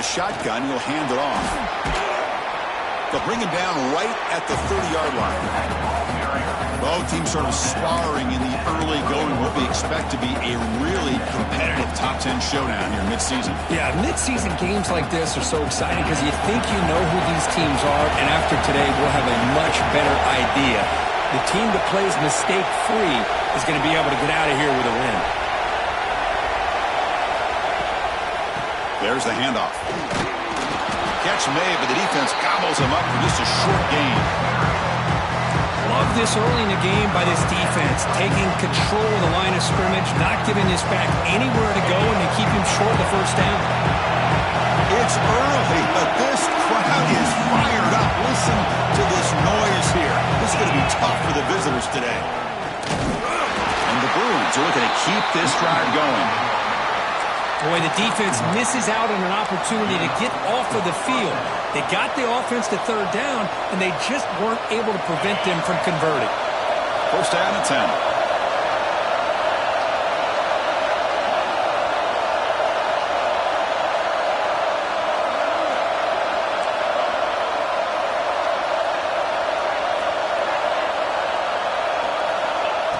shotgun. He'll hand it off. They'll bring him down right at the 30-yard line. Both teams sort of sparring in the early going. What we expect to be a really competitive top 10 showdown here midseason. Yeah, midseason games like this are so exciting because you think you know who these teams are, and after today we'll have a much better idea. The team that plays mistake-free is going to be able to get out of here with a win. There's the handoff. Catch made, but the defense gobbles him up for just a short gain. Love this early in the game by this defense, taking control of the line of scrimmage, not giving this back anywhere to go, and to keep him short of the first down. It's early, but this crowd is fired up. Listen to this noise here. This is going to be tough for the visitors today. And the Bruins are looking to keep this drive going. Boy, the defense misses out on an opportunity to get off of the field. They got the offense to third down, and they just weren't able to prevent them from converting. First down and 10.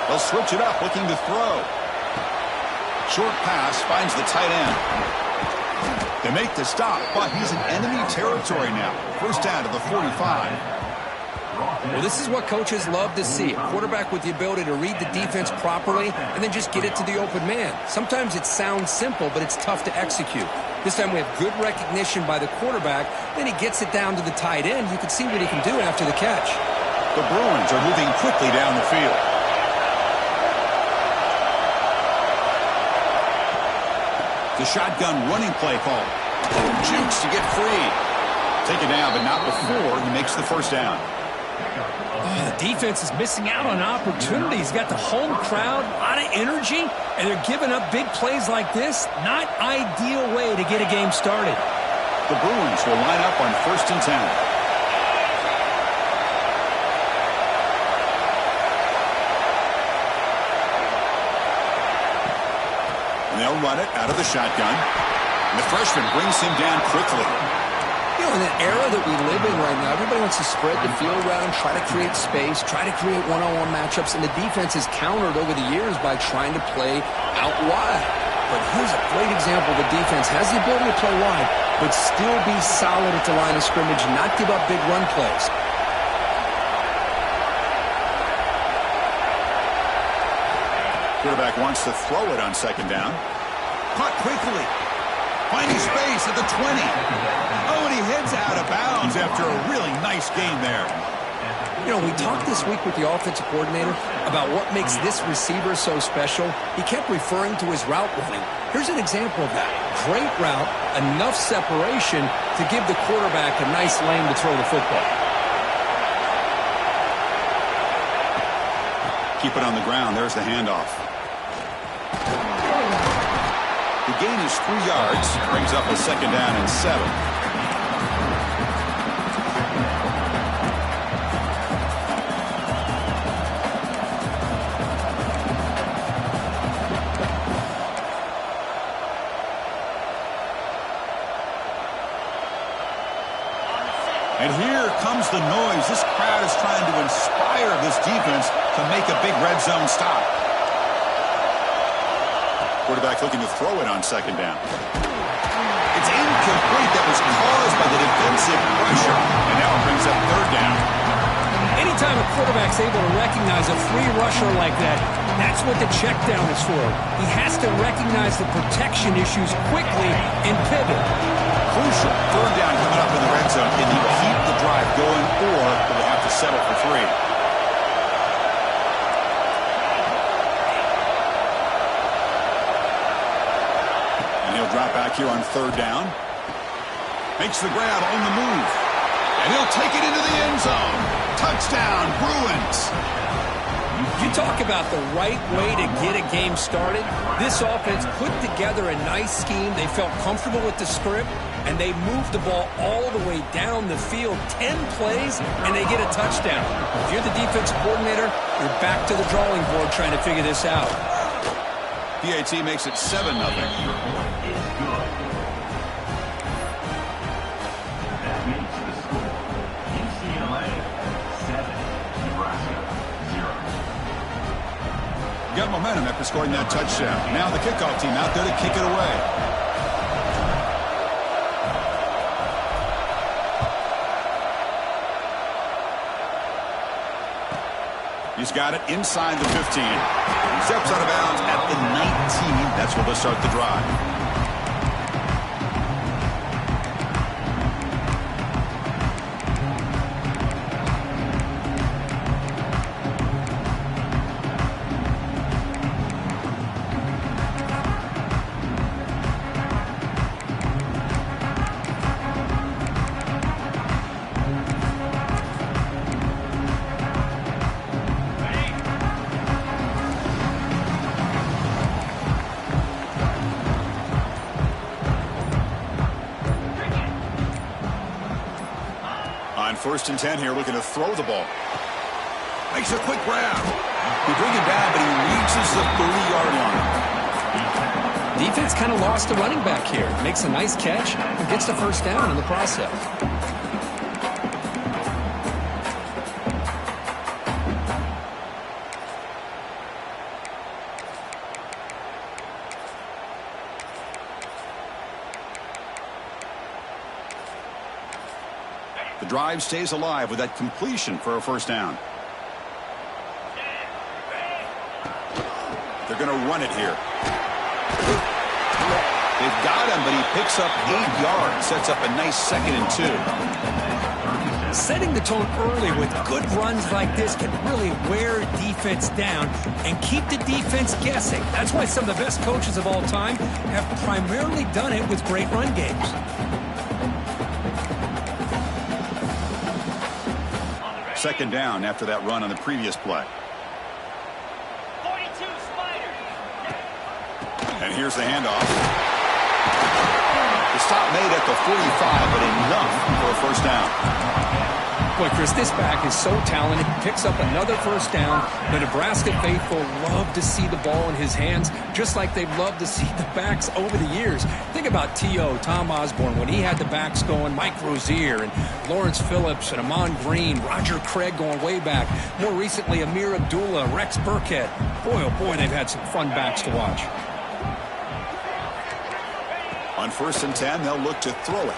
They'll switch it up, looking to throw. Short pass finds the tight end. They make the stop, but he's in enemy territory now. First down to the 45. Well, this is what coaches love to see. A quarterback with the ability to read the defense properly and then just get it to the open man. Sometimes it sounds simple, but it's tough to execute. This time we have good recognition by the quarterback. Then he gets it down to the tight end. You can see what he can do after the catch. The Bruins are moving quickly down the field. The shotgun running play call. Jukes to get free. Take it down, but not before he makes the first down. Oh, the defense is missing out on opportunities. Got the home crowd, a lot of energy, and they're giving up big plays like this. Not ideal way to get a game started. The Bruins will line up on first and 10. They'll run it out of the shotgun. And the freshman brings him down quickly. You know, in the era that we live in right now, everybody wants to spread the field around, try to create space, try to create one-on-one matchups, and the defense has countered over the years by trying to play out wide. But here's a great example. The defense has the ability to play wide, but still be solid at the line of scrimmage, not give up big run plays. Quarterback wants to throw it on second down. Caught quickly. Finding space at the 20. Oh, and he heads out of bounds after a really nice game there. You know, we talked this week with the offensive coordinator about what makes this receiver so special. He kept referring to his route running. Here's an example of that. Great route, enough separation to give the quarterback a nice lane to throw the football. Keep it on the ground. There's the handoff. The gain is 3 yards. Brings up a second down and 7. And here comes the noise. This crowd is trying to inspire this defense to make a big red zone stop. Quarterback looking to throw it on second down. It's incomplete. That was caused by the defensive pressure. And now it brings up third down. Anytime a quarterback's able to recognize a free rusher like that, that's what the check down is for. He has to recognize the protection issues quickly and pivot. Crucial. Third down coming up in the red zone. Can he keep the drive going, or will they have to settle for 3? And he'll drop back here on third down. Makes the grab on the move. And he'll take it into the end zone. Touchdown, Bruins. You talk about the right way to get a game started. This offense put together a nice scheme. They felt comfortable with the script, and they moved the ball all the way down the field. 10 plays, and they get a touchdown. If you're the defensive coordinator, you're back to the drawing board trying to figure this out. PAT makes it 7-0. got momentum after scoring that touchdown. Now the kickoff team out there to kick it away. He's got it inside the 15. Steps out of bounds at the 19. That's where they'll start the drive. On 1st and 10 here, looking to throw the ball. Makes a quick grab. They bring him down, but he reaches the 30-yard line. Defense kind of lost the running back here. Makes a nice catch and gets the first down in the process. The drive stays alive with that completion for a first down. They're going to run it here. They've got him, but he picks up 8 yards. Sets up a nice 2nd and 2. Setting the tone early with good runs like this can really wear defense down and keep the defense guessing. That's why some of the best coaches of all time have primarily done it with great run games. Second down after that run on the previous play. 42 Spider. And here's the handoff. The stop made at the 45, but enough for a first down. Boy, Chris, this back is so talented. He picks up another first down. The Nebraska faithful love to see the ball in his hands, just like they've loved to see the backs over the years. Think about T.O., Tom Osborne, when he had the backs going, Mike Rozier and Lawrence Phillips and Amon Green, Roger Craig going way back. More recently, Amir Abdullah, Rex Burkhead. Boy, oh boy, they've had some fun backs to watch. On 1st and 10, they'll look to throw it.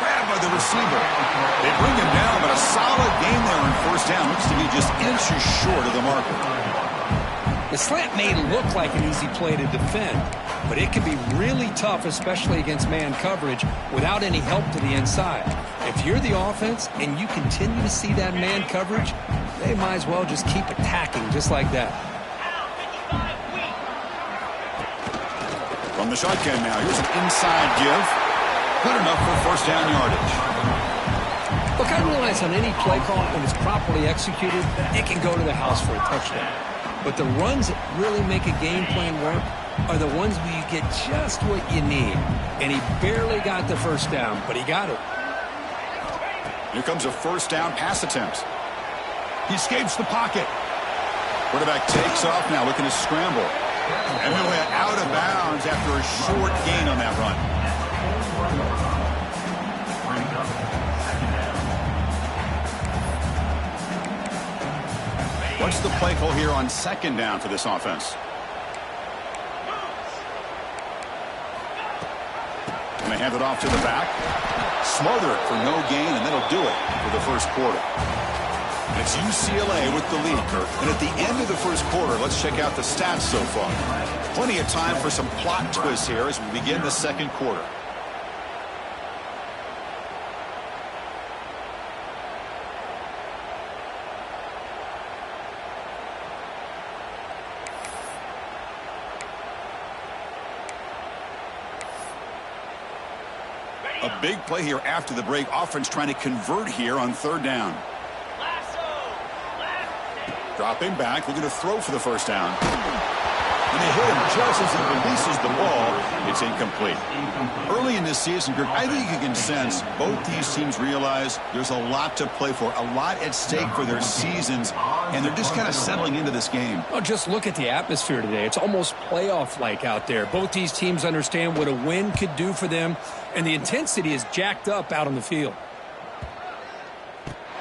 Grabbed by the receiver. They bring him down, but a solid game there on first down. Looks to be just inches short of the marker. The slant may look like an easy play to defend, but it can be really tough, especially against man coverage, without any help to the inside. If you're the offense and you continue to see that man coverage, they might as well just keep attacking just like that. From the shotgun now, here's an inside give. Good enough for first down yardage. Look, I realize on any play call, when it's properly executed, it can go to the house for a touchdown. But the runs that really make a game plan work are the ones where you get just what you need. And he barely got the first down, but he got it. Here comes a first down pass attempt. He escapes the pocket. Quarterback takes off now, looking to scramble. And he'll head out of bounds after a short gain on that run. What's the play call here on second down for this offense? And they hand it off to the back. Smother it for no gain, and that'll do it for the first quarter. And it's UCLA with the lead, Kirk. And at the end of the first quarter, let's check out the stats so far. Plenty of time for some plot twists here as we begin the second quarter. A big play here after the break. Offense trying to convert here on third down. Dropping back, looking to throw for the first down. And they hit him just as he releases the ball. It's incomplete. Early in this season, Greg, I think you can sense both these teams realize there's a lot to play for, a lot at stake for their seasons, and they're just kind of settling into this game. Well, just look at the atmosphere today. It's almost playoff-like out there. Both these teams understand what a win could do for them, and the intensity is jacked up out on the field.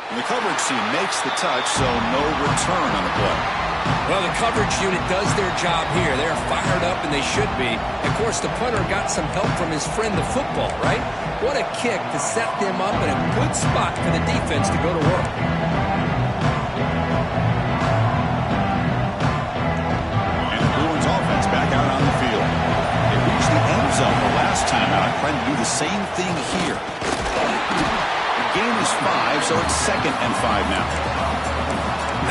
And the coverage team makes the touch, so no return on the play. Well, the coverage unit does their job here. They're fired up, and they should be. Of course, the punter got some help from his friend, the football, right? What a kick to set them up in a good spot for the defense to go to work. And the Bruins offense back out on the field. They reached the end zone the last time out, trying to do the same thing here. The game is 5, so it's 2nd and 5 now.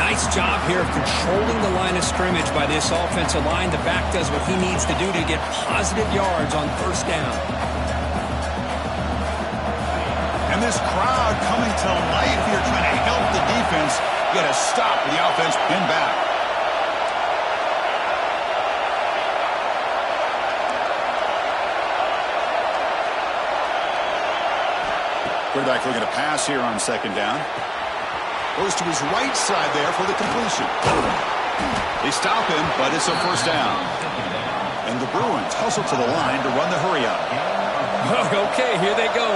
Nice job here of controlling the line of scrimmage by this offensive line. The back does what he needs to do to get positive yards on first down. And this crowd coming to life here, trying to help the defense get a stop with the offense pinned back. Quarterback looking to pass here on 2nd down. Goes to his right side there for the completion. They stop him, but it's a first down. And the Bruins hustle to the line to run the hurry up. Okay, here they go.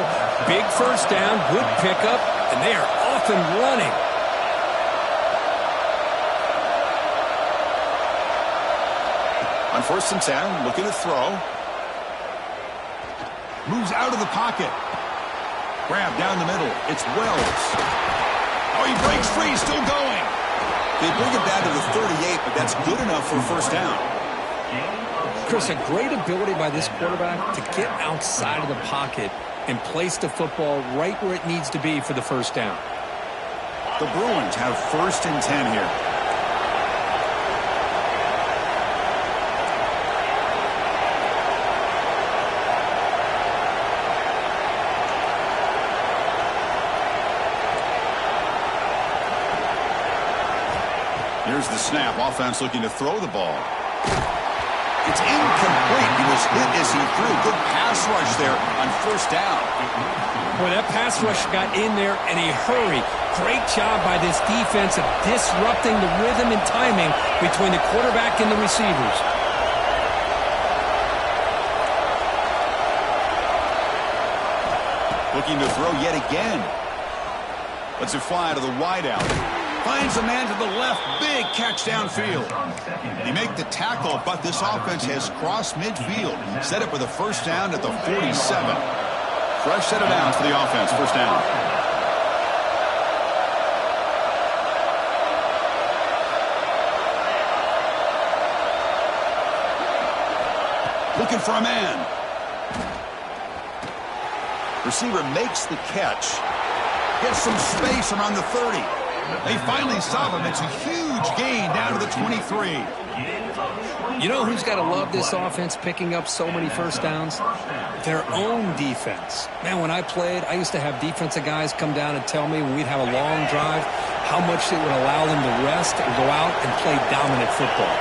Big first down, good pickup, and they are off and running. On 1st and 10, looking to throw. Moves out of the pocket. Grab down the middle. It's Wells. Oh, he breaks free, still going. They bring it down to the 38, but that's good enough for a first down. Chris, a great ability by this quarterback to get outside of the pocket and place the football right where it needs to be for the first down. The Bruins have 1st and 10 here. Here's the snap. Offense looking to throw the ball. It's incomplete. He was hit as he threw. Good pass rush there on first down. Boy, that pass rush got in there in a hurry. Great job by this defense of disrupting the rhythm and timing between the quarterback and the receivers. Looking to throw yet again. Lets it fly to the wideout. Finds a man to the left. Big catch downfield. They make the tackle, but this offense has crossed midfield. Set up with a first down at the 47. Fresh set of downs for the offense. First down. Looking for a man. Receiver makes the catch. Gets some space around the 30. They finally stop him. It's a huge gain down to the 23. You know who's got to love this offense picking up so many first downs? Their own defense. Man, when I played, I used to have defensive guys come down and tell me when we'd have a long drive how much it would allow them to rest and go out and play dominant football.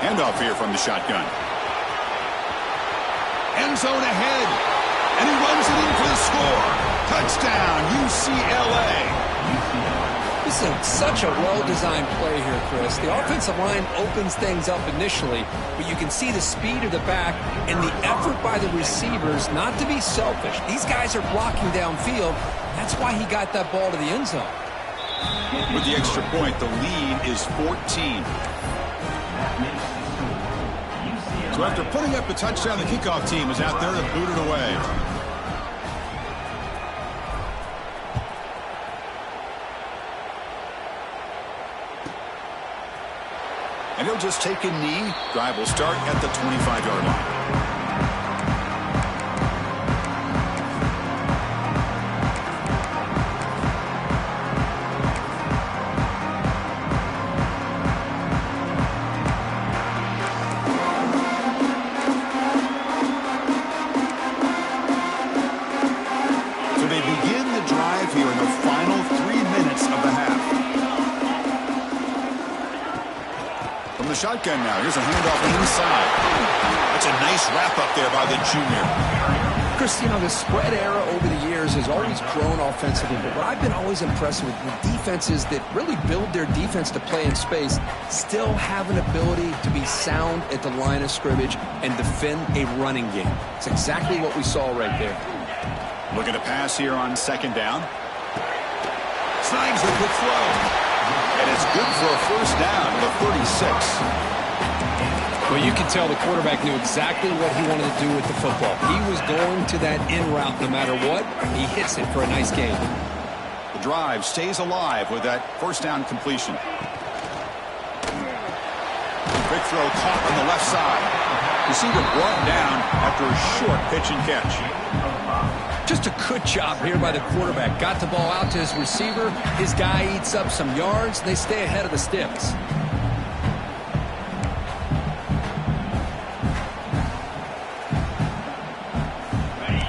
Handoff here from the shotgun. End zone ahead. And he runs it in for the score. Touchdown, UCLA. This is such a well-designed play here, Chris. The offensive line opens things up initially, but you can see the speed of the back and the effort by the receivers not to be selfish. These guys are blocking downfield. That's why he got that ball to the end zone. With the extra point, the lead is 14. So after putting up a touchdown, the kickoff team is out there to boot it away. And he'll just take a knee. Drive will start at the 25-yard line. Shotgun now. Here's a handoff inside. That's a nice wrap up there by the junior. Chris, you know, the spread era over the years has always grown offensively, but what I've been always impressed with the defenses that really build their defense to play in space still have an ability to be sound at the line of scrimmage and defend a running game. It's exactly what we saw right there. Looking to pass here on second down. Snags the quick throw. And it's good for a first down to the 36. Well, you can tell the quarterback knew exactly what he wanted to do with the football. He was going to that in route no matter what. He hits it for a nice gain. The drive stays alive with that first down completion. Quick throw caught on the left side. Receiver brought down after a short pitch and catch. Just a good job here by the quarterback. Got the ball out to his receiver. His guy eats up some yards. They stay ahead of the sticks.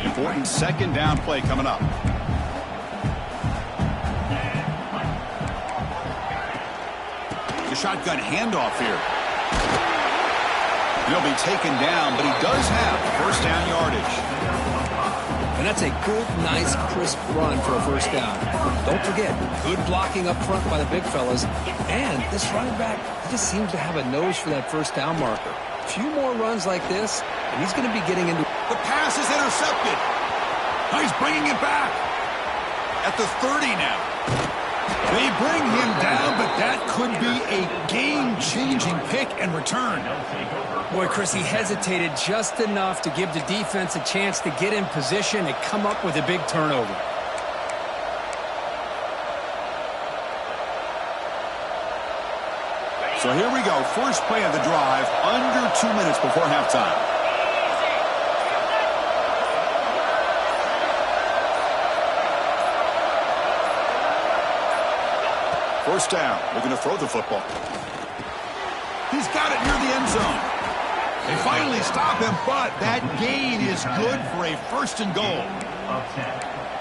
Important second down play coming up. The shotgun handoff here. He'll be taken down, but he does have first down yardage. And that's a good, nice, crisp run for a first down. Don't forget, good blocking up front by the big fellas. And this running back just seems to have a nose for that first down marker. A few more runs like this, and he's going to be getting into... The pass is intercepted. He's bringing it back. At the 30 now. They bring him down, but that could be a game-changing pick and return. Boy, Chris, he hesitated just enough to give the defense a chance to get in position and come up with a big turnover. So here we go. First play of the drive, under 2 minutes before halftime. First down. Looking to throw the football. He's got it near the end zone. They finally stop him, but that gain is good for a first and goal.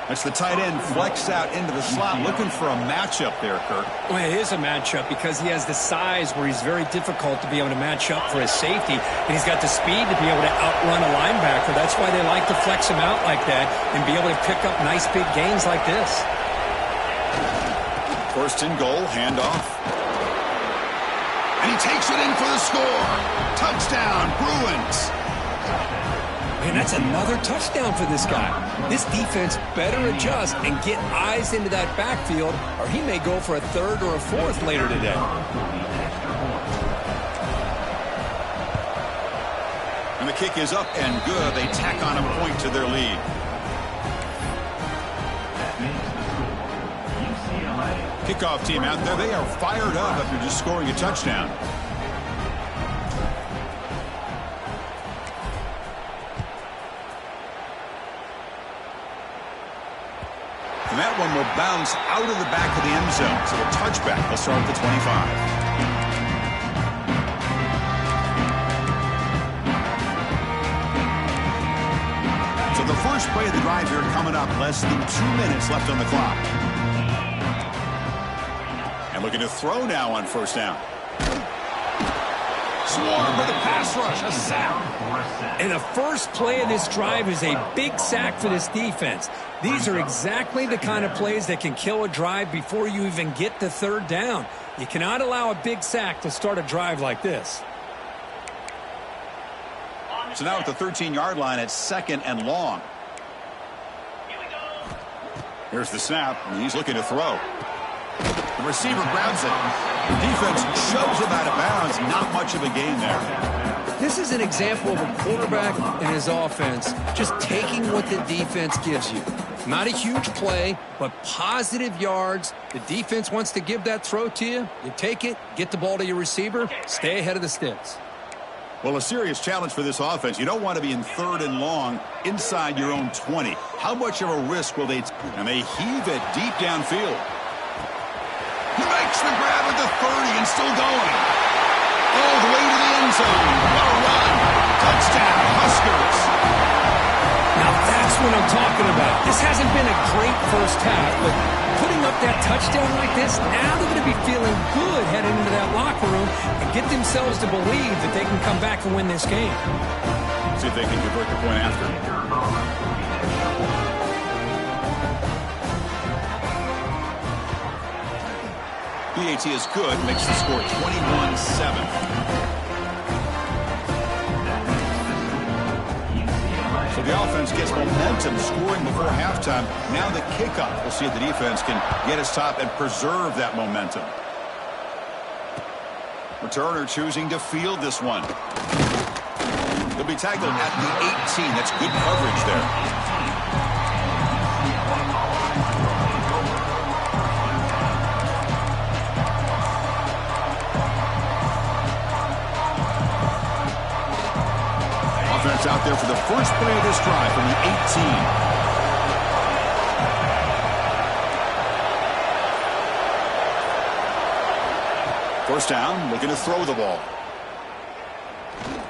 That's the tight end flexed out into the slot, looking for a matchup there, Kirk. Well, it is a matchup because he has the size where he's very difficult to be able to match up for his safety, and he's got the speed to be able to outrun a linebacker. That's why they like to flex him out like that and be able to pick up nice big gains like this. First and goal, handoff. And he takes it in for the score. Touchdown, Bruins. Man, that's another touchdown for this guy. This defense better adjust and get eyes into that backfield, or he may go for a third or a fourth later today. And the kick is up and good. They tack on a point to their lead. Kickoff team out there. They are fired up after just scoring a touchdown. And that one will bounce out of the back of the end zone. So a touchback. They'll start at the 25. So the first play of the drive here coming up. Less than 2 minutes left on the clock. And looking to throw now on first down. Swarm with a pass rush, a sack. And the first play of this drive is a big sack for this defense. These are exactly the kind of plays that can kill a drive before you even get to third down. You cannot allow a big sack to start a drive like this. So now at the 13-yard line, it's second and long. Here's the snap, and he's looking to throw. The receiver grabs it. The defense shoves him out of bounds. Not much of a gain there. This is an example of a quarterback and his offense just taking what the defense gives you. Not a huge play, but positive yards. The defense wants to give that throw to you. You take it, get the ball to your receiver, stay ahead of the sticks. Well, a serious challenge for this offense. You don't want to be in third and long inside your own 20. How much of a risk will they take? And they heave it deep downfield. He makes the grab at the 30 and still going. All the way to the end zone. What a run. Touchdown, Huskers. Now that's what I'm talking about. This hasn't been a great first half, but putting up that touchdown like this, now they're going to be feeling good heading into that locker room and get themselves to believe that they can come back and win this game. See if they can convert the point after. PAT is good, makes the score 21-7. So The offense gets momentum scoring before halftime. Now the kickoff. We'll see if the defense can get his top and preserve that momentum. Returner choosing to field this one. He'll be tackled at the 18. That's good coverage there. Offense out there for the first play of this drive from the 18. First down, looking to throw the ball.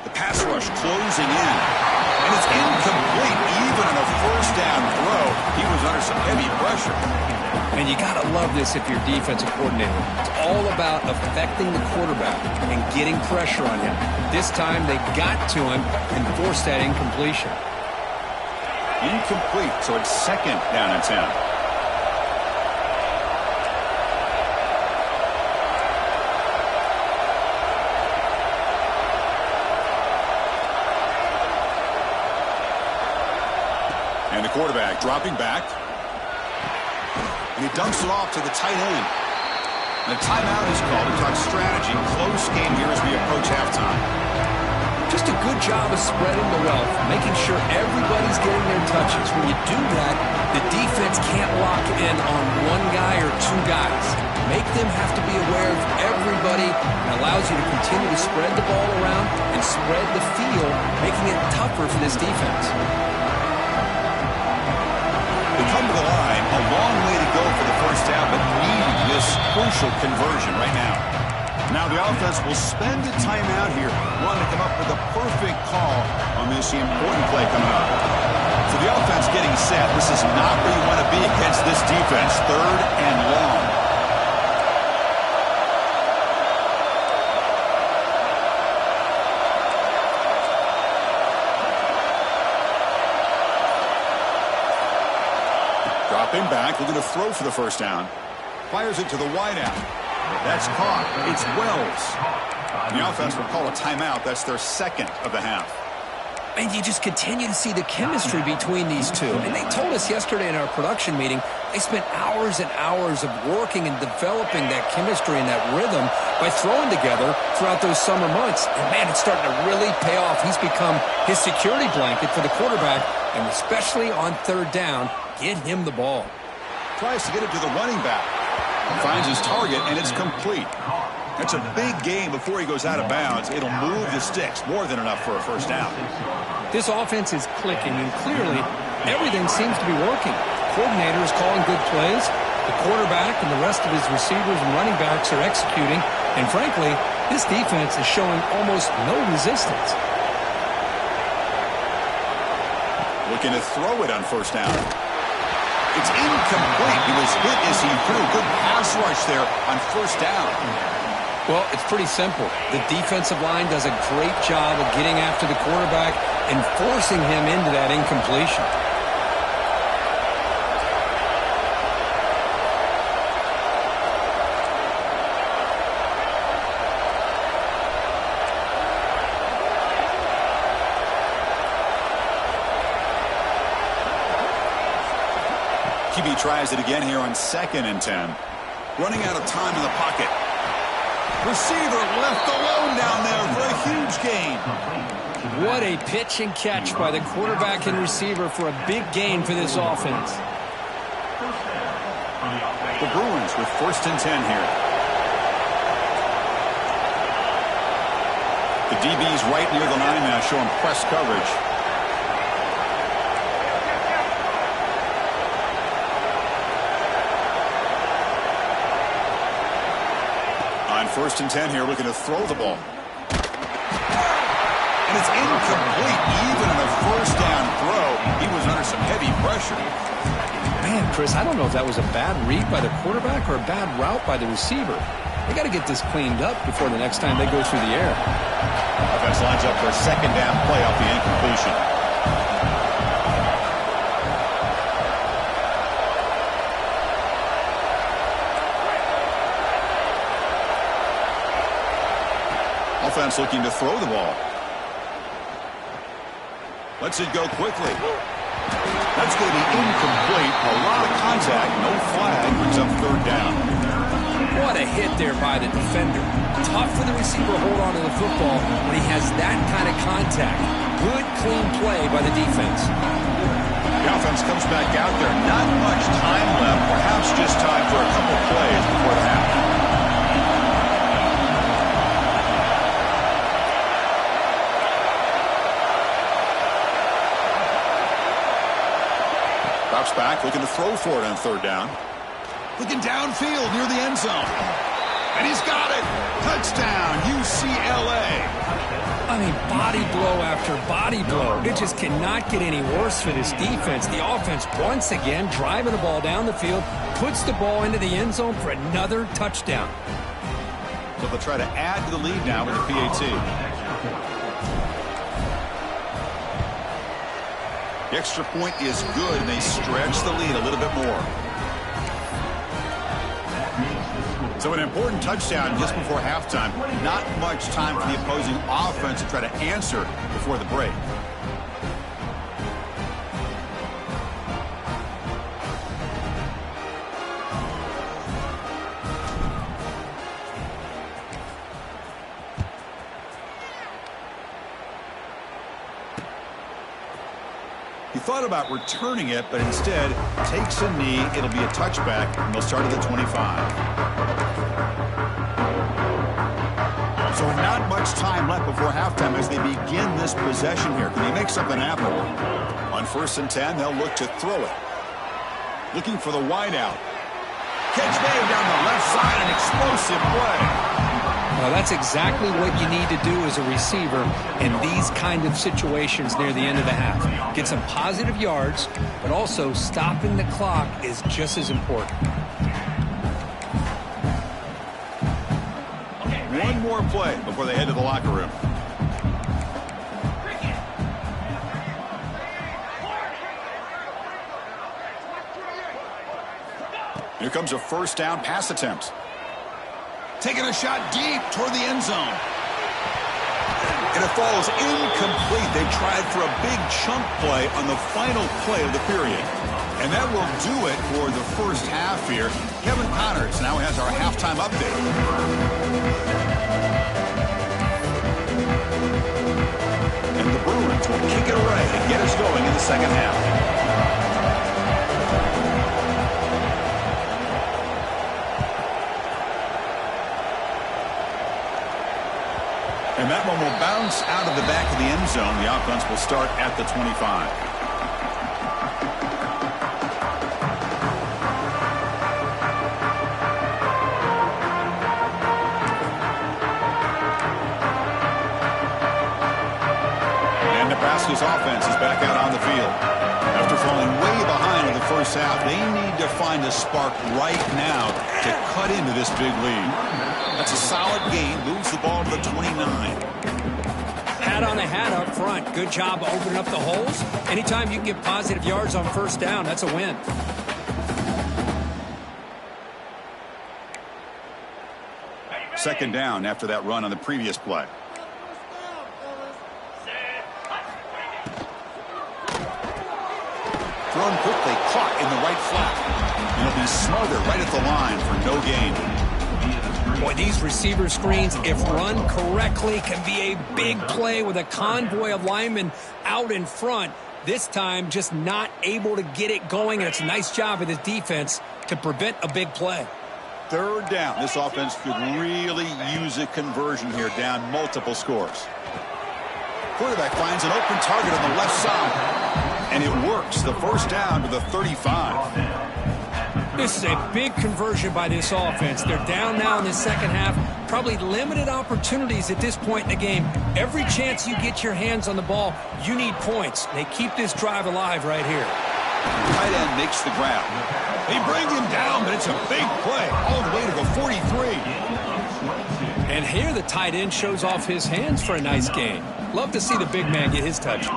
The pass rush closing in. And it's incomplete. Even on a first down throw, he was under some heavy pressure. And you got to love this if you're defensive coordinator. It's all about affecting the quarterback and getting pressure on him. This time they got to him and forced that incompletion. Incomplete, so it's second down and 10. And the quarterback dropping back. And he dumps it off to the tight end. And a timeout is called to talk strategy. Close game here as we approach halftime. Just a good job of spreading the wealth, making sure everybody's getting their touches. When you do that, the defense can't lock in on one guy or two guys. Make them have to be aware of everybody, and allows you to continue to spread the ball around and spread the field, making it tougher for this defense. Come to the line, a long way to go for the first down, but need this crucial conversion right now. Now the offense will spend a timeout here, wanting to come up with a perfect call on this important play coming up. So the offense getting set. This is not where you want to be against this defense. Third and long. Dropping back, looking to throw for the first down. Fires it to the wideout. That's caught. It's Wells. The offense will call a timeout. That's their second of the half. And you just continue to see the chemistry between these two. And they told us yesterday in our production meeting, they spent hours and hours of working and developing that chemistry and that rhythm by throwing together throughout those summer months. And, man, it's starting to really pay off. He's become his security blanket for the quarterback, and especially on third down, get him the ball. Tries to get it to the running back. Finds his target, and it's complete. That's a big gain before he goes out of bounds. It'll move the sticks. More than enough for a first down. This offense is clicking, and clearly everything seems to be working. Coordinator is calling good plays. The quarterback and the rest of his receivers and running backs are executing. And frankly, this defense is showing almost no resistance. Looking to throw it on first down. It's incomplete. He was hit as he threw a good pass rush there on first down. Well, it's pretty simple. The defensive line does a great job of getting after the quarterback and forcing him into that incompletion. QB tries it again here on 2nd and 10. Running out of time in the pocket. Receiver left alone down there for a huge gain. What a pitch and catch by the quarterback and receiver for a big gain for this offense. The Bruins with 1st and 10 here. The DB's right near the line now, showing press coverage. On 1st and 10 here, looking to throw the ball. And it's incomplete. Even on a first down throw, he was under some heavy pressure. Man, Chris, I don't know if that was a bad read by the quarterback or a bad route by the receiver. They got to get this cleaned up before the next time they go through the air. Offense lines up for a 2nd down play off the incompletion. Offense looking to throw the ball. Lets it go quickly. That's going to be incomplete. A lot of contact. No flag. Brings up third down. What a hit there by the defender. Tough for the receiver to hold on to the football when he has that kind of contact. Good, clean play by the defense. The offense comes back out there. Not much time left. Perhaps just time for a couple plays before the half. Drops back, looking to throw for it on third down. Looking downfield near the end zone. And he's got it. Touchdown, UCLA. I mean, body blow after body blow. It just cannot get any worse for this defense. The offense, once again, driving the ball down the field, puts the ball into the end zone for another touchdown. So they'll try to add to the lead now with the PAT. The extra point is good, and they stretch the lead a little bit more. So an important touchdown just before halftime. Not much time for the opposing offense to try to answer before the break. He thought about returning it, but instead takes a knee. It'll be a touchback, and they'll start at the 25. So not much time left before halftime as they begin this possession here. Can they make something happen? On 1st and 10, they'll look to throw it. Looking for the wideout. Catch made down the left side, an explosive play. Well, that's exactly what you need to do as a receiver in these kind of situations near the end of the half. Get some positive yards, but also stopping the clock is just as important. One more play before they head to the locker room. Here comes a first down pass attempt. Taking a shot deep toward the end zone. And it falls incomplete. They tried for a big chunk play on the final play of the period. And that will do it for the first half here. Kevin Connors now has our halftime update. And the Bruins will kick it away and get us going in the second half. And that one will bounce out of the back of the end zone. The offense will start at the 25. And Nebraska's offense is back out on the field. After falling way behind in the first half, they need to find a spark right now to cut into this big lead. That's a solid gain. Moves the ball to the 29. Hat on a hat up front. Good job opening up the holes. Anytime you can get positive yards on first down, that's a win. Second down after that run on the previous play. Thrown quickly, caught in the right flat. And it'll be smothered right at the line for no gain. Boy, these receiver screens, if run correctly, can be a big play with a convoy of linemen out in front. This time, just not able to get it going, and it's a nice job of this defense to prevent a big play. Third down. This offense could really use a conversion here, down multiple scores. Quarterback finds an open target on the left side, and it works. The first down to the 35. This is a big conversion by this offense. They're down now in the second half. Probably limited opportunities at this point in the game. Every chance you get your hands on the ball, you need points. They keep this drive alive right here. Tight end makes the grab. They bring him down, but it's a big play. All the way to the 43. And here the tight end shows off his hands for a nice gain. Love to see the big man get his touches.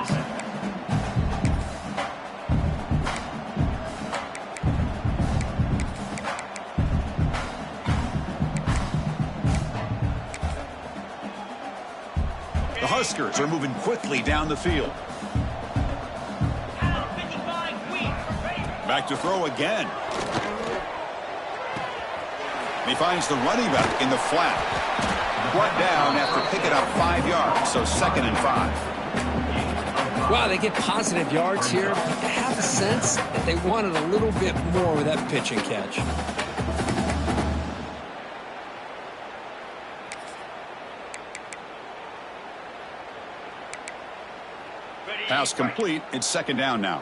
The Huskers are moving quickly down the field. Back to throw again. He finds the running back in the flat. Brought down after picking up 5 yards, so 2nd and 5. Wow, they get positive yards here. I have a sense that they wanted a little bit more with that pitch and catch. Pass complete. It's 2nd down now.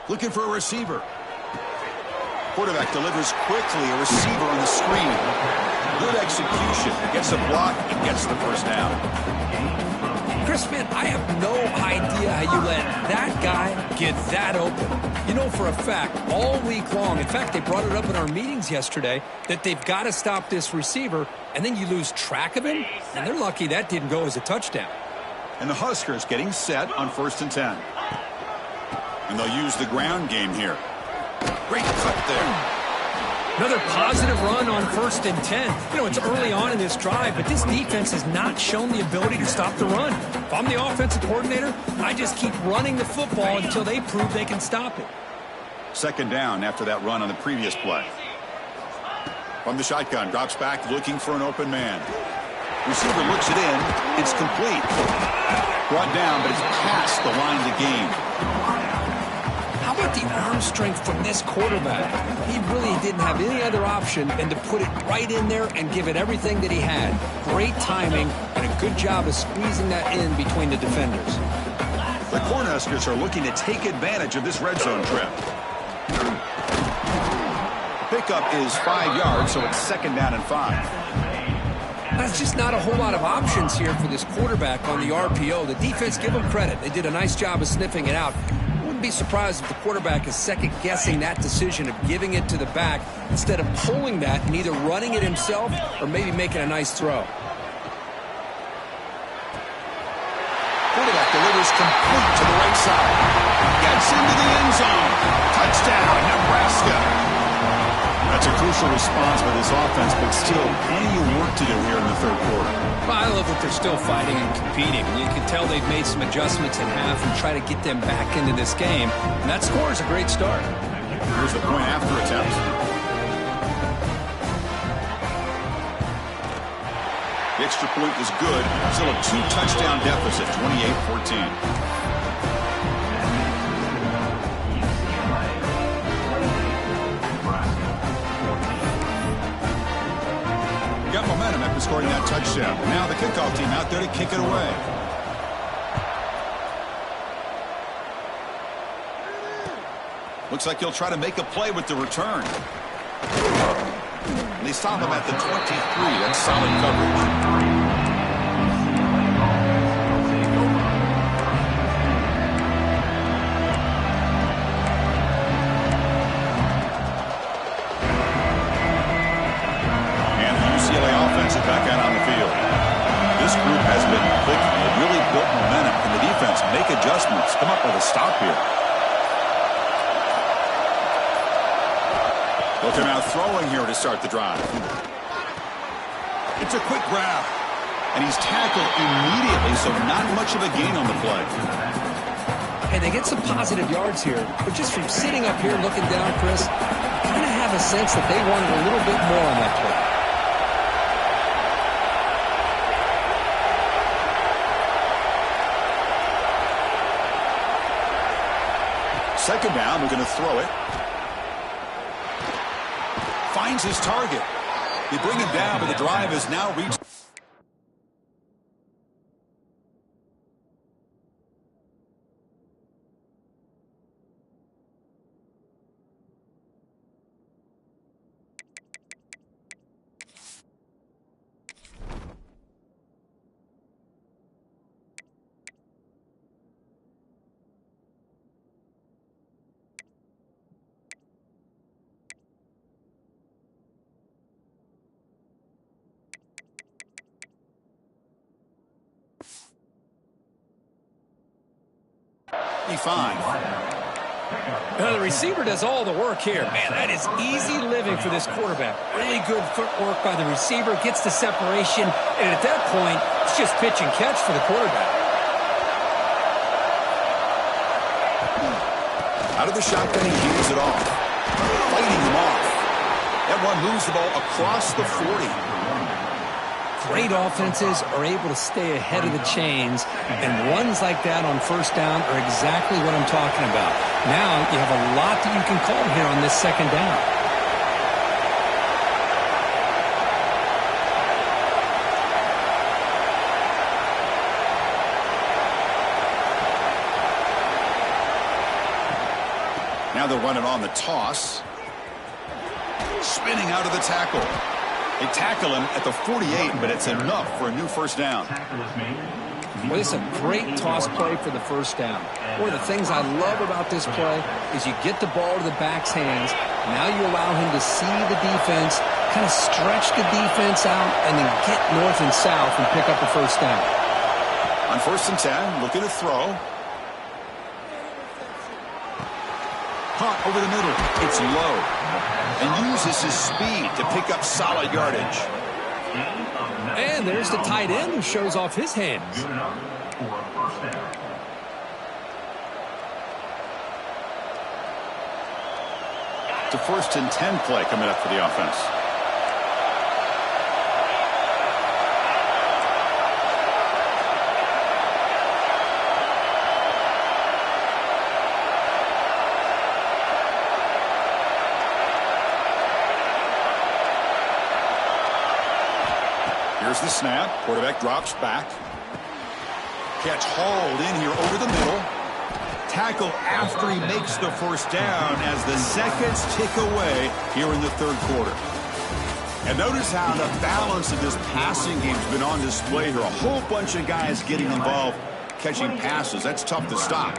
Looking for a receiver. Quarterback delivers quickly. A receiver on the screen. Good execution. Gets a block and gets the first down. Chris, man, I have no idea how you let that guy get that open. You know for a fact, all week long, in fact, they brought it up in our meetings yesterday, that they've got to stop this receiver, and then you lose track of him, and they're lucky that didn't go as a touchdown. And the Huskers getting set on 1st and 10. And they'll use the ground game here. Great cut there. Another positive run on 1st and 10. You know, it's early on in this drive, but this defense has not shown the ability to stop the run. If I'm the offensive coordinator, I just keep running the football until they prove they can stop it. 2nd down after that run on the previous play. From the shotgun, drops back looking for an open man. Receiver looks it in. It's complete. Brought down, but it's past the line of the game. How about the arm strength from this quarterback? He really didn't have any other option than to put it right in there and give it everything that he had. Great timing and a good job of squeezing that in between the defenders. The Cornhuskers are looking to take advantage of this red zone trip. Pickup is 5 yards, so it's 2nd down and 5. That's just not a whole lot of options here for this quarterback on the RPO. The defense, give them credit. They did a nice job of sniffing it out. Wouldn't be surprised if the quarterback is second-guessing that decision of giving it to the back instead of pulling that and either running it himself or maybe making a nice throw. Quarterback delivers complete to the right side. Gets into the end zone. Touchdown, Nebraska. That's a crucial response by this offense, but still plenty of work to do here in the 3rd quarter. Well, I love that they're still fighting and competing. You can tell they've made some adjustments in half and try to get them back into this game. And that score is a great start. Here's the point after attempt. The extra point is good. Still a 2-touchdown deficit, 28-14. Got momentum after scoring that touchdown. Now the kickoff team out there to kick it away. Looks like he'll try to make a play with the return. And they stop him at the 23. That's solid coverage. Back out on the field. This group has been clicking. It really built momentum. And the defense make adjustments. Come up with a stop here. Looking out throwing here to start the drive. It's a quick grab. And he's tackled immediately, so not much of a gain on the play. Hey, they get some positive yards here. But just from sitting up here looking down, Chris, I kind of have a sense that they wanted a little bit more on that play. 2nd down, we're going to throw it. Finds his target. They bring him down, but the drive has now reached. Fine. Now the receiver does all the work here. Man, that is easy living for this quarterback. Really good footwork by the receiver, gets the separation, and at that point, it's just pitch and catch for the quarterback. Out of the shotgun, he heaves it off. Fighting them off. That one moves the ball across the 40. Great offenses are able to stay ahead of the chains, and runs like that on first down are exactly what I'm talking about. Now you have a lot that you can call here on this second down. Now they'll run it on the toss. Spinning out of the tackle. They tackle him at the 48, but it's enough for a new first down. Well, this is a great toss play for the first down. One of the things I love about this play is you get the ball to the back's hands. Now you allow him to see the defense, kind of stretch the defense out, and then get north and south and pick up a first down. On 1st and 10, looking to throw. Caught over the middle. It's low. And uses his speed to pick up solid yardage. And there's the tight end who shows off his hands. It's a 1st and 10 play coming up for the offense. Here's the snap. Quarterback drops back. Catch hauled in here over the middle. Tackle after he makes the first down as the seconds tick away here in the 3rd quarter. And notice how the balance of this passing game has been on display here. A whole bunch of guys getting involved, catching passes. That's tough to stop.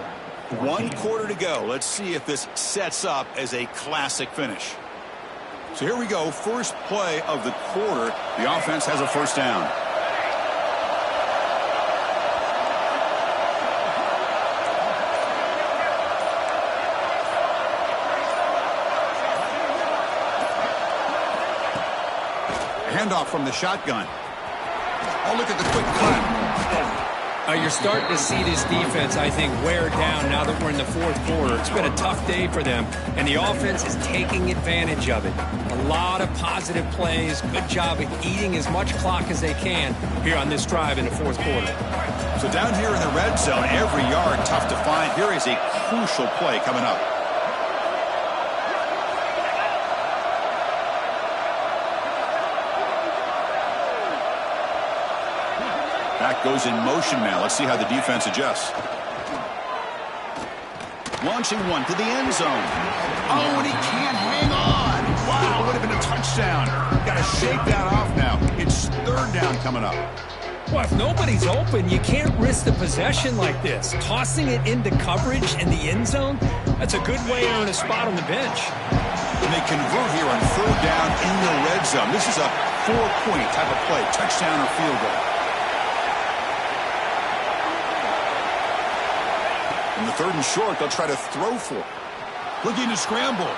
1 quarter to go. Let's see if this sets up as a classic finish. So here we go, first play of the quarter. The offense has a first down. Handoff from the shotgun. Oh, look at the quick cut. You're starting to see this defense, I think, wear down now that we're in the 4th quarter. It's been a tough day for them, and the offense is taking advantage of it. A lot of positive plays. Good job of eating as much clock as they can here on this drive in the 4th quarter. So down here in the red zone, every yard tough to find. Here is a crucial play coming up. Back goes in motion now. Let's see how the defense adjusts. Launching one to the end zone. Oh, and he can't hang on. Wow, it would have been a touchdown. Got to shake that off now. It's 3rd down coming up. Well, if nobody's open, you can't risk the possession like this. Tossing it into coverage in the end zone, that's a good way to earn a spot on the bench. And they convert here on 3rd down in the red zone. This is a 4-point type of play, touchdown or field goal. In the 3rd and short, they'll try to throw for it. Looking to scramble.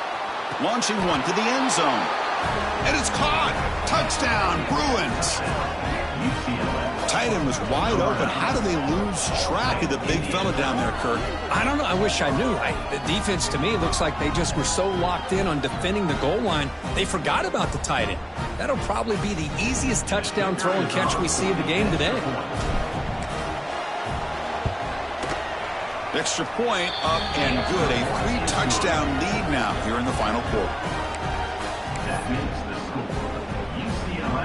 Launching one to the end zone. And it's caught. Touchdown, Bruins. Tight end was wide open. How do they lose track of the big fella down there, Kirk? I don't know. I wish I knew. The defense, to me, looks like they just were so locked in on defending the goal line, they forgot about the tight end. That'll probably be the easiest touchdown throw and catch we see of the game today. Extra point up and good. A 3-touchdown lead now here in the final quarter.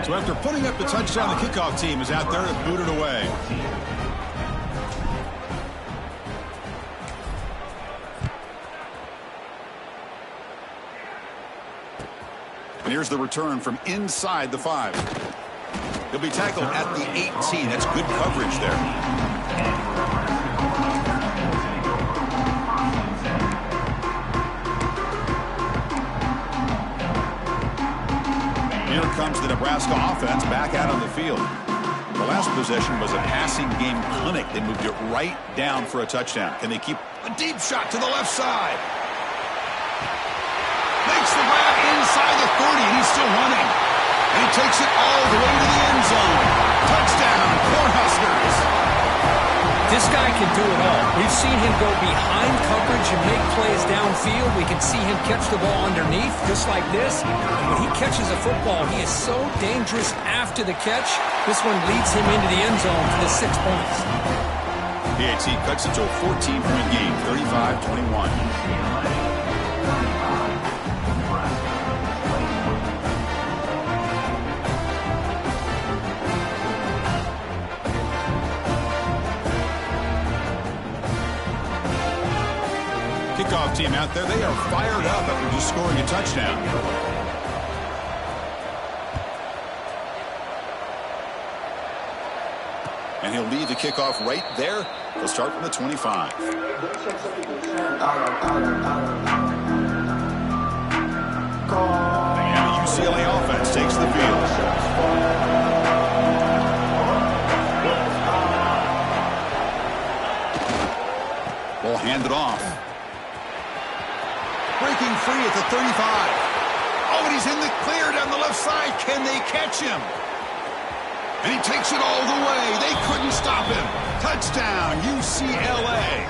So after putting up the touchdown, the kickoff team is out there to boot it away. And here's the return from inside the 5. He'll be tackled at the 18. That's good coverage there. Here comes the Nebraska offense back out on the field. The last possession was a passing game clinic. They moved it right down for a touchdown. Can they keep a deep shot to the left side? Makes the grab inside the 30, and he's still running. And he takes it all the way to the end zone. Touchdown, Cornhuskers. This guy can do it all. We've seen him go behind coverage and make plays downfield. We can see him catch the ball underneath, just like this. And when he catches a football, he is so dangerous after the catch. This one leads him into the end zone for the 6 points. PAT cuts it to a 14-point game, 35-21. Kickoff team out there, they are fired up after just scoring a touchdown. And he'll lead the kickoff right there. He'll start from the 25. And the UCLA offense takes the field. Ball handed off. Breaking free at the 35. Oh, and he's in the clear down the left side. Can they catch him? And he takes it all the way. They couldn't stop him. Touchdown, UCLA.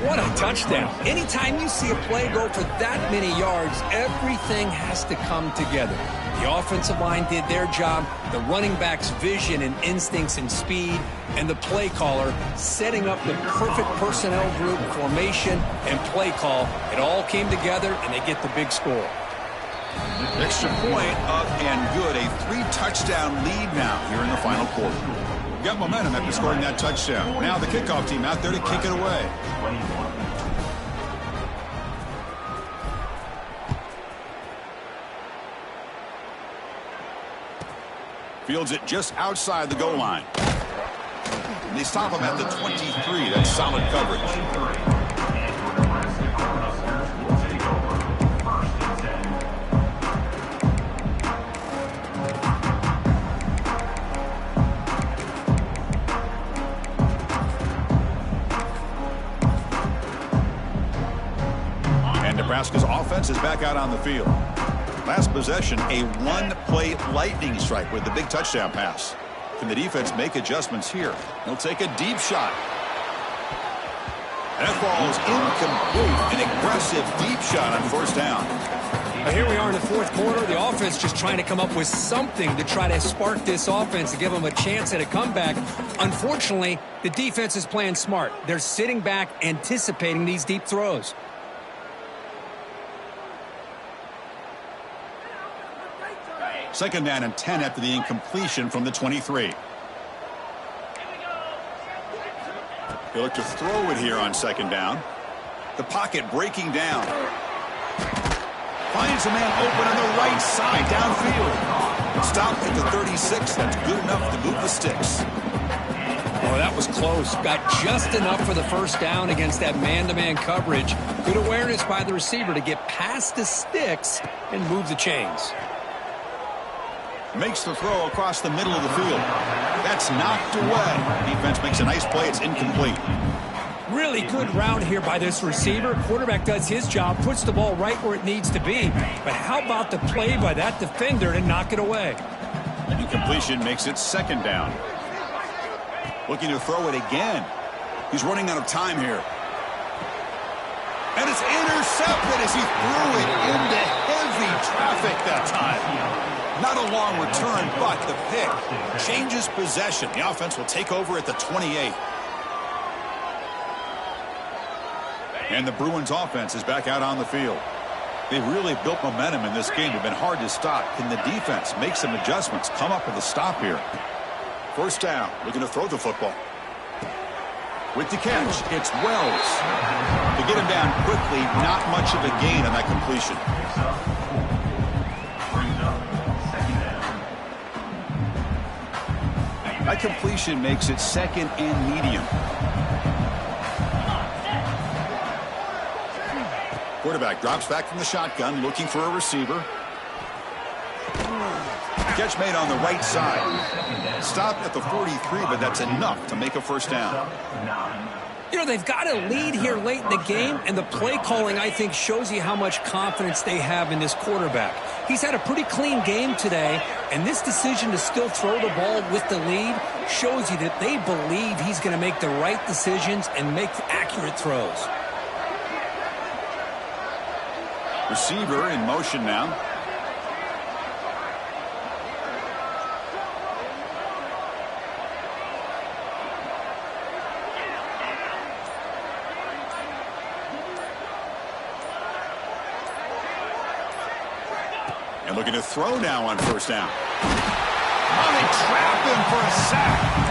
What a touchdown. Anytime you see a play go for that many yards, everything has to come together. The offensive line did their job, the running back's vision and instincts and speed, and the play caller setting up the perfect personnel group, formation, and play call. It all came together, and they get the big score. Extra point up and good. A 3-touchdown lead now here in the final quarter. Got momentum after scoring that touchdown. Now the kickoff team out there to kick it away. Fields it just outside the goal line. And they stop him at the 23. That's solid coverage. And Nebraska's offense is back out on the field. Last possession, a one-play lightning strike with the big touchdown pass. Can the defense make adjustments here? He'll take a deep shot. And that ball is incomplete. An aggressive deep shot on first down. Here we are in the fourth quarter. The offense just trying to come up with something to try to spark this offense to give them a chance at a comeback. Unfortunately, the defense is playing smart. They're sitting back, anticipating these deep throws. Second down and 10 after the incompletion from the 23. They look to throw it here on second down. The pocket breaking down. Finds a man open on the right side downfield. Stopped at the 36. That's good enough to move the sticks. Oh, that was close. Got just enough for the first down against that man-to-man coverage. Good awareness by the receiver to get past the sticks and move the chains. Makes the throw across the middle of the field. That's knocked away. Defense makes a nice play. It's incomplete. Really good route here by this receiver. Quarterback does his job, puts the ball right where it needs to be. But how about the play by that defender to knock it away? Incompletion makes it second down. Looking to throw it again. He's running out of time here. And it's intercepted as he threw it into heavy traffic that time. Not a long return, but the pick changes possession. The offense will take over at the 28. And the Bruins offense is back out on the field. They've really built momentum in this game. They've been hard to stop. Can the defense make some adjustments, come up with a stop here? First down, looking to throw the football. With the catch, it's Wells. To get him down quickly, not much of a gain on that completion. That completion makes it second and medium. Quarterback drops back from the shotgun, looking for a receiver. Catch made on the right side. Stopped at the 43, but that's enough to make a first down. You know, they've got a lead here late in the game, and the play calling, I think, shows you how much confidence they have in this quarterback. He's had a pretty clean game today, And this decision to still throw the ball with the lead shows you that they believe he's going to make the right decisions and make accurate throws. Receiver in motion now. And looking to throw now on first down. Oh, they trap him for a sack.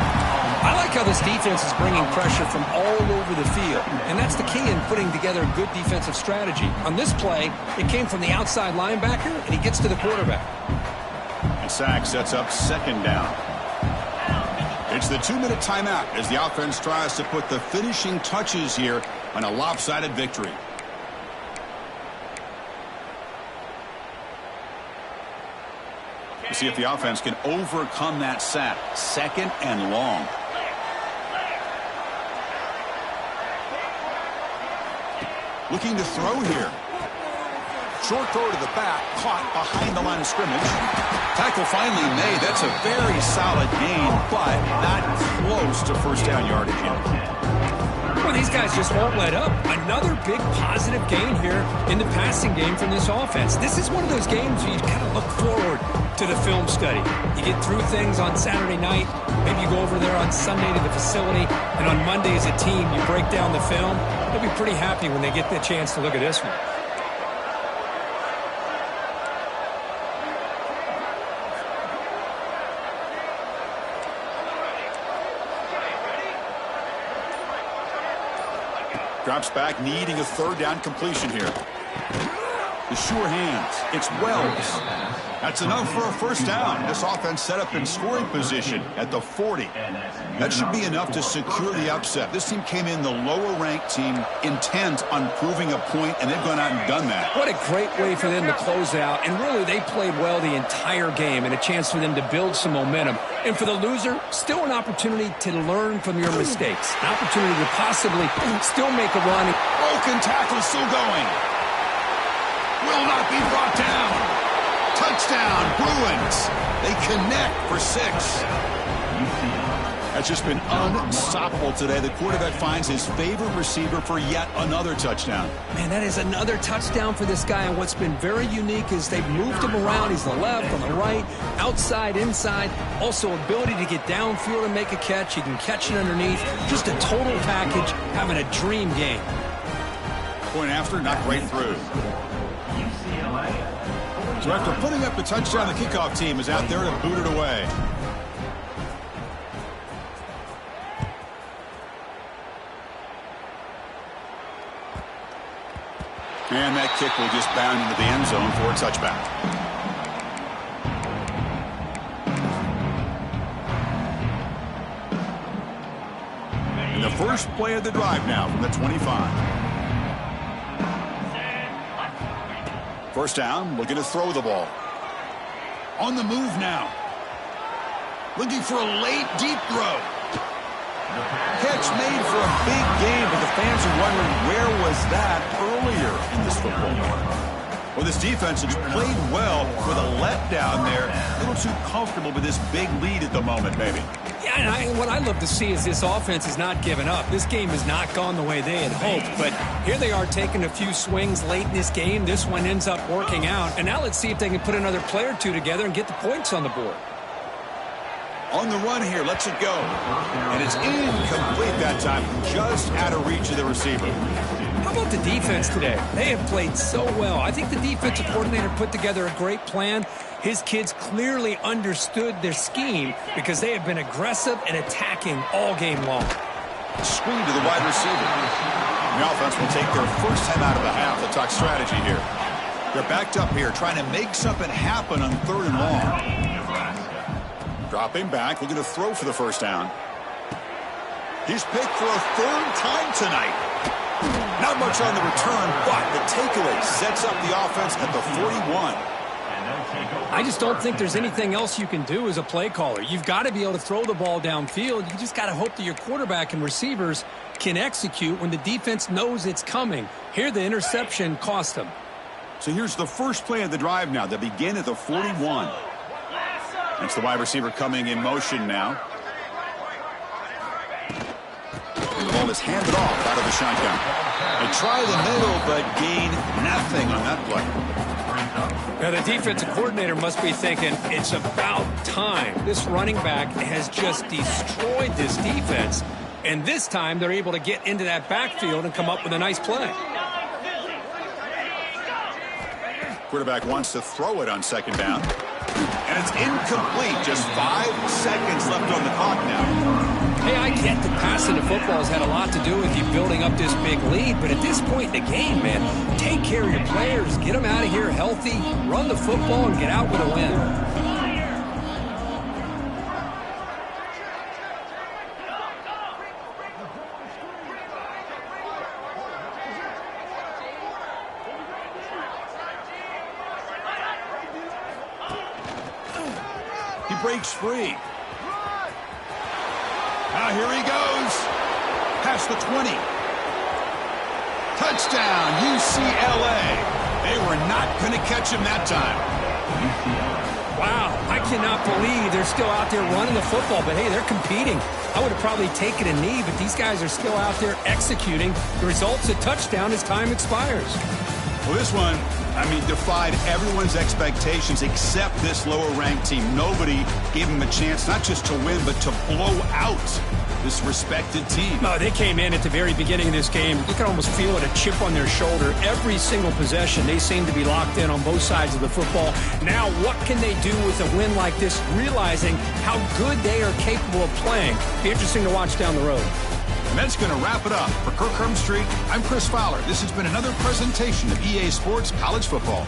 I like how this defense is bringing pressure from all over the field, and that's the key in putting together a good defensive strategy. On this play, it came from the outside linebacker, and he gets to the quarterback. And sack sets up second down. It's the 2-minute timeout as the offense tries to put the finishing touches here on a lopsided victory. To see if the offense can overcome that sack. Second and long. Looking to throw here. Short throw to the back, caught behind the line of scrimmage. Tackle finally made. That's a very solid gain, but not close to first down yardage yet. Well, these guys just won't let up. Another big positive gain here in the passing game from this offense. This is one of those games where you kind of look forward to the film study. You get through things on Saturday night. Maybe you go over there on Sunday to the facility, and on Monday as a team, you break down the film. They'll be pretty happy when they get the chance to look at this one. Drops back, needing a third down completion here. The sure hands. It's Wells. That's enough for a first down. This offense set up in scoring position at the 40. That should be enough to secure the upset. This team came in the lower-ranked team intent on proving a point, and they've gone out and done that. What a great way for them to close out. And really, they played well the entire game and a chance for them to build some momentum. And for the loser, still an opportunity to learn from your mistakes. An opportunity to possibly still make a run. Broken tackle still going. Will not be brought down. Touchdown, Bruins. They connect for 6. That's just been unstoppable today. The quarterback finds his favorite receiver for yet another touchdown. Man, that is another touchdown for this guy. And what's been very unique is they've moved him around. He's the left, on the right, outside, inside. Also, ability to get downfield and make a catch. He can catch it underneath. Just a total package, having a dream game. Point after, knocked right through. So after putting up the touchdown, the kickoff team is out there to boot it away. And that kick will just bound into the end zone for a touchback. And the first play of the drive now from the 25. First down, looking to throw the ball. On the move now. Looking for a late, deep throw. Catch made for a big game, but the fans are wondering where was that earlier in this football game. Well, this defense has played well with a letdown there. A little too comfortable with this big lead at the moment, maybe. Yeah, and what I love to see is this offense has not given up. This game has not gone the way they had hoped, but here they are taking a few swings late in this game. This one ends up working out, and now let's see if they can put another play or two together and get the points on the board. On the run here, lets it go. And it's incomplete that time, just out of reach of the receiver. How about the defense today? They have played so well. I think the defensive coordinator put together a great plan. His kids clearly understood their scheme because they have been aggressive and attacking all game long. Screen to the wide receiver. The offense will take their first time out of the half to talk strategy here. They're backed up here, trying to make something happen on third and long. Dropping back, looking to throw for the first down. He's picked for a third time tonight. Not much on the return, but the takeaway sets up the offense at the 41. I just don't think there's anything else you can do as a play caller. You've got to be able to throw the ball downfield. You just got to hope that your quarterback and receivers can execute when the defense knows it's coming. Here, the interception cost them. So here's the first play of the drive now. They begin at the 41. It's the wide receiver coming in motion now. And the ball is handed off out of the shotgun. They try the middle, but gain nothing on that play. Now, the defensive coordinator must be thinking, it's about time. This running back has just destroyed this defense, and this time they're able to get into that backfield and come up with a nice play. Quarterback wants to throw it on second down. And it's incomplete. Just 5 seconds left on the clock now. Hey, I get that passing the football has had a lot to do with you building up this big lead, but at this point in the game, man, take care of your players, get them out of here healthy, run the football, and get out with a win. He breaks free. Now here he goes. Past the 20. Touchdown, UCLA. They were not going to catch him that time. Wow, I cannot believe they're still out there running the football, but hey, they're competing. I would have probably taken a knee, but these guys are still out there executing. The result's a touchdown as time expires. Well, this one, I mean, defied everyone's expectations except this lower-ranked team. Nobody gave them a chance not just to win, but to blow out this respected team. No, they came in at the very beginning of this game. You can almost feel it, a chip on their shoulder. Every single possession, they seem to be locked in on both sides of the football. Now, what can they do with a win like this, realizing how good they are capable of playing? Be interesting to watch down the road. And that's going to wrap it up. For Kirk Street, I'm Chris Fowler. This has been another presentation of EA Sports College Football.